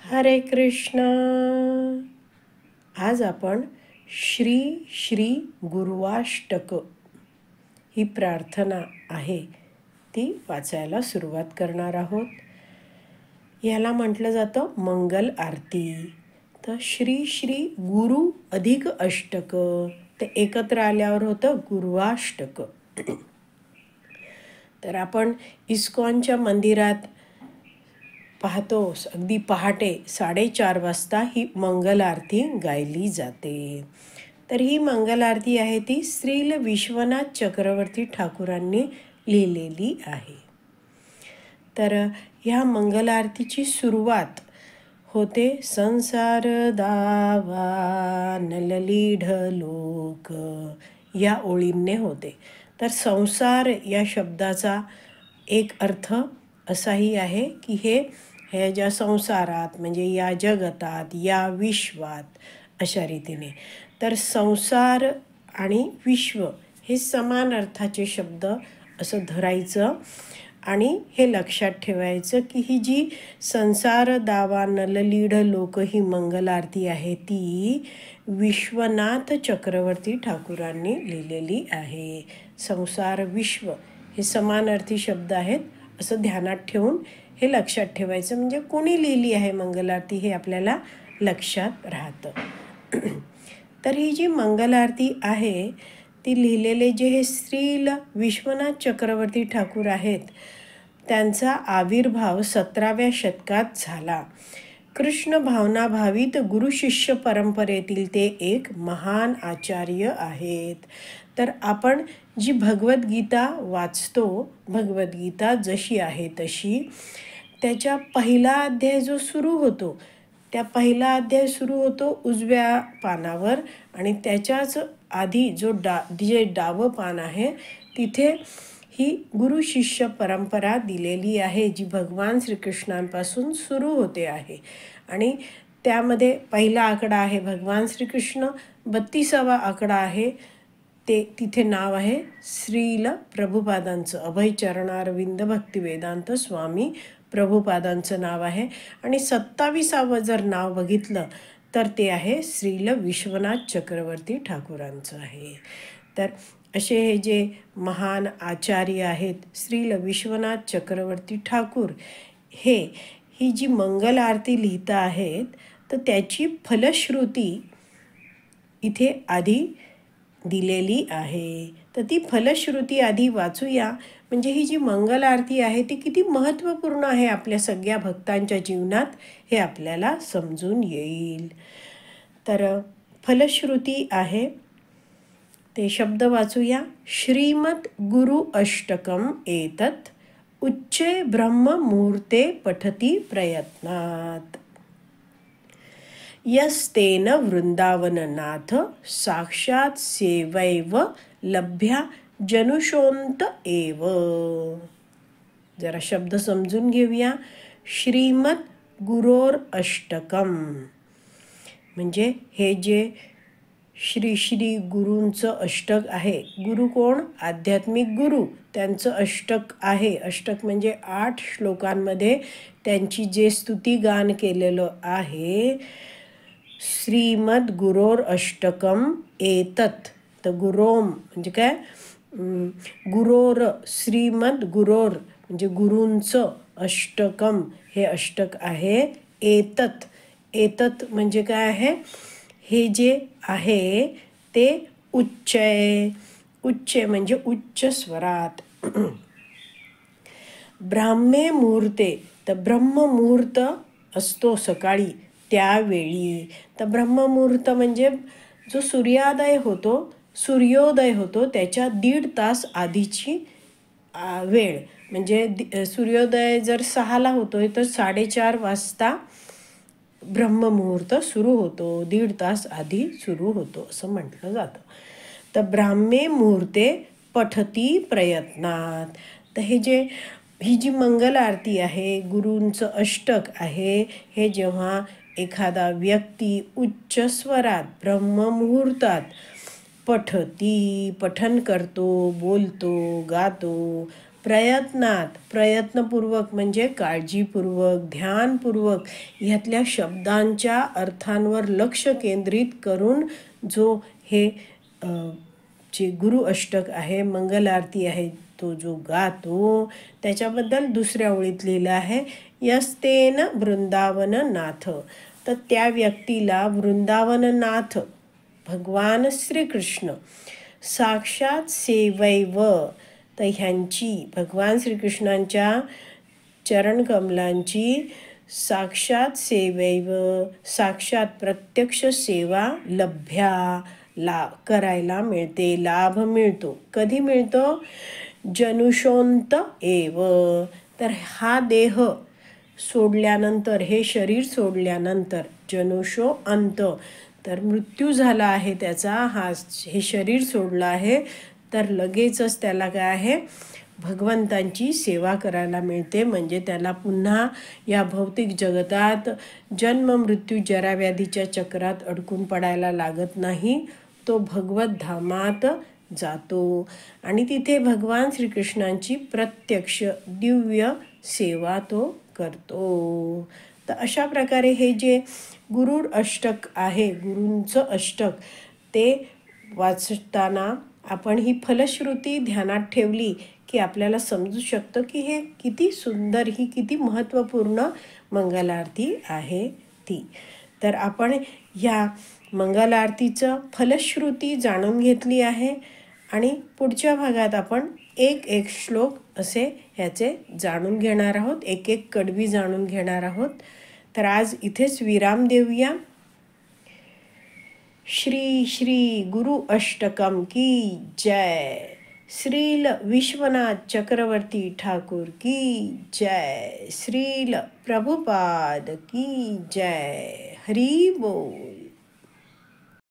हरे कृष्ण. आज आपण श्री श्री गुरुवाष्टक ही प्रार्थना आहे ती वाचायला सुरुवात करणार आहोत. याला म्हटलं जातं मंगल आरती. तर श्री श्री गुरु अधिक अष्टक ते एकत्र आल्यावर होतं गुरुवाष्टक. तर आपण इस्कॉनच्या मंदिरात पाहतो अगदी पहाटे 4:30 वाजता ही मंगल आरती गायली जाते. तर ही मंगल आरती आहे ती श्रील विश्वनाथ चक्रवर्ती ठाकूरांनी लिहिलेली आहे. तर ह्या मंगल आरतीची सुरुवात होते संसार दावा नललीढ लोक या ओळींने होते. तर संसार या शब्दाचा एक अर्थ असाही आहे की हे ज्या संसारात म्हणजे या जगतात या विश्वात अशा रीतीने. तर संसार आणि विश्व हे समान अर्थाचे शब्द असं धरायचं आणि हे लक्षात ठेवायचं की ही जी संसार दावा नललीढ लोक ही मंगल आरती आहे ती विश्वनाथ चक्रवर्ती ठाकूरांनी लिहिलेली आहे. संसार विश्व हे समानार्थी शब्द आहेत असं ध्यानात ठेवून हे लक्षात ठेवायचं. म्हणजे कोणी लिहिली आहे मंगल आरती हे आपल्याला लक्षात राहतं. तर ही जी मंगल आरती आहे ती लिहिलेले जे हे श्रील विश्वनाथ चक्रवर्ती ठाकूर आहेत त्यांचा आविर्भाव 17व्या शतकात झाला. कृष्ण भावनाभावित गुरुशिष्य परंपरेतील ते एक महान आचार्य आहेत. तर आपण जी भगवद्गीता वाचतो, भगवद्गीता जशी आहे तशी, त्याच्या पहिला अध्याय जो सुरू होतो त्या पहिला अध्याय सुरू होतो उजव्या पानावर आणि त्याच्याच आधी जे डावं पान आहे तिथे ही गुरुशिष्य परंपरा दिलेली आहे जी भगवान श्रीकृष्णांपासून सुरू होते आहे. आणि त्यामध्ये पहिला आकडा आहे भगवान श्रीकृष्ण, 32वा आकडा आहे ते तिथे नाव आहे श्रील प्रभुपादांचं, अभयचरणारविंद भक्तिवेदांत स्वामी प्रभुपादांचं नाव आहे. आणि 27वा जर नाव बघितलं तर ते आहे श्रील विश्वनाथ चक्रवर्ती ठाकूरांचं आहे. तर असे हे जे महान आचार्य आहेत श्रील विश्वनाथ चक्रवर्ती ठाकूर ही जी मंगल आरती लिहिता आहेत तर त्याची फलश्रुती इथे आधी दिलेली आहे. तर ती फलश्रुती आधी वाचूया. म्हणजे ही जी मंगल आरती आहे ती किती महत्त्वपूर्ण आहे आपल्या सगळ्या भक्तांच्या जीवनात हे आपल्याला समजून येईल. तर फलश्रुती आहे ते शब्द वाचूया. श्रीमद गुरु अष्टकम एतत् उच्चे ब्रह्म मुहूर्ते पठती प्रयत्नात यस्तेन वृंदावननाथ साक्षात सेवैव लभ्या जनुषोंत एव. जरा शब्द समजून घेऊया. श्रीमद गुरोर अष्टकम म्हणजे हे जे श्री श्री गुरूंचं अष्टक आहे. गुरु कोण? आध्यात्मिक गुरु, त्यांचं अष्टक आहे. अष्टक म्हणजे 8 श्लोकांमध्ये त्यांची जे स्तुतिगान केलेलं आहे. श्रीमद गुरोर अष्टकम एतत्. तर गुरोम म्हणजे काय? गुरोर, श्रीमद गुरोर म्हणजे गुरूंचं अष्टकम हे अष्टक आहे. एतत्, एतत् म्हणजे काय आहे? हे जे आहे ते उच्चय, उच्च म्हणजे उच्च स्वरात. ब्राह्मे मुहूर्ते, तर ब्रह्ममुहूर्त असतो सकाळी त्यावेळी. तर ब्रह्ममुहूर्त म्हणजे जो सूर्योदय होतो त्याच्या 1.5 तास आधीची वेळ. म्हणजे सूर्योदय जर 6ला होतोय तर 4:30 वाजता ब्रह्ममुहूर्त सुरू होतो, 1.5 तास आधी सुरू होतो असं म्हटलं जातं. तर ब्राह्मे मुहूर्ते पठती प्रयत्नात. तर ही जी मंगल आरती आहे, गुरूंचं अष्टक आहे, हे जेव्हा एखादा व्यक्ती उच्च स्वरात ब्रह्ममुहूर्तात पठन करतो, बोलतो, गातो, प्रयत्नात, प्रयत्नपूर्वक म्हणजे काळजीपूर्वक, ध्यानपूर्वक ह्यातल्या शब्दांच्या अर्थांवर लक्ष केंद्रित करून जो हे जे गुरु अष्टक आहे, मंगल आरती आहे, तो जो गातो त्याच्याबद्दल दुसऱ्या ओळीत लिहिलं आहे, यस्तेन वृंदावन नाथ. तर त्या व्यक्तीला वृंदावननाथ भगवान श्रीकृष्ण साक्षात सेवैव. तर ह्यांची भगवान श्रीकृष्णांच्या चरणकमलांची साक्षात सेवैव, साक्षात प्रत्यक्ष सेवा लभ्या करायला मिळते, लाभ मिळतो. कधी मिळतो? जनुषोंत एव. तर हा देह सोडल्यानंतर, हे शरीर सोडल्यानंतर, जनुषो अंत, तर मृत्यू झाला आहे त्याचा, हे शरीर सोडलं आहे, तर लगेचच त्याला काय आहे, भगवंतांची सेवा करायला मिळते. म्हणजे त्याला पुन्हा या भौतिक जगतात जन्म मृत्यू जराव्याधीच्या चक्रात अडकून पडायला लागत नाही. तो भगवत धामात जातो आणि तिथे भगवान श्रीकृष्णांची प्रत्यक्ष दिव्य सेवा तो करतो. तर अशा प्रकारे हे जे गुरु अष्टक आहे, गुरूंचं अष्टक, ते वाचताना आपण ही फलश्रुती ध्यानात ठेवली की आपल्याला समजू शकतं की हे किती सुंदर, ही किती महत्त्वपूर्ण मंगल आरती आहे ती. तर आपण ह्या मंगल आरतीचं फलश्रुती जाणून घेतली आहे आणि पुढच्या भागात आपण एक एक श्लोक असे ह्याचे जाणून घेणार आहोत, एक एक कडवी जाणून घेणार आहोत. तर आज इथेच विराम देऊया. श्री श्री गुरु अष्टकम की जय. श्रील विश्वनाथ चक्रवर्ती ठाकुर की जय. श्रील प्रभुपाद की जय. हरि बोल.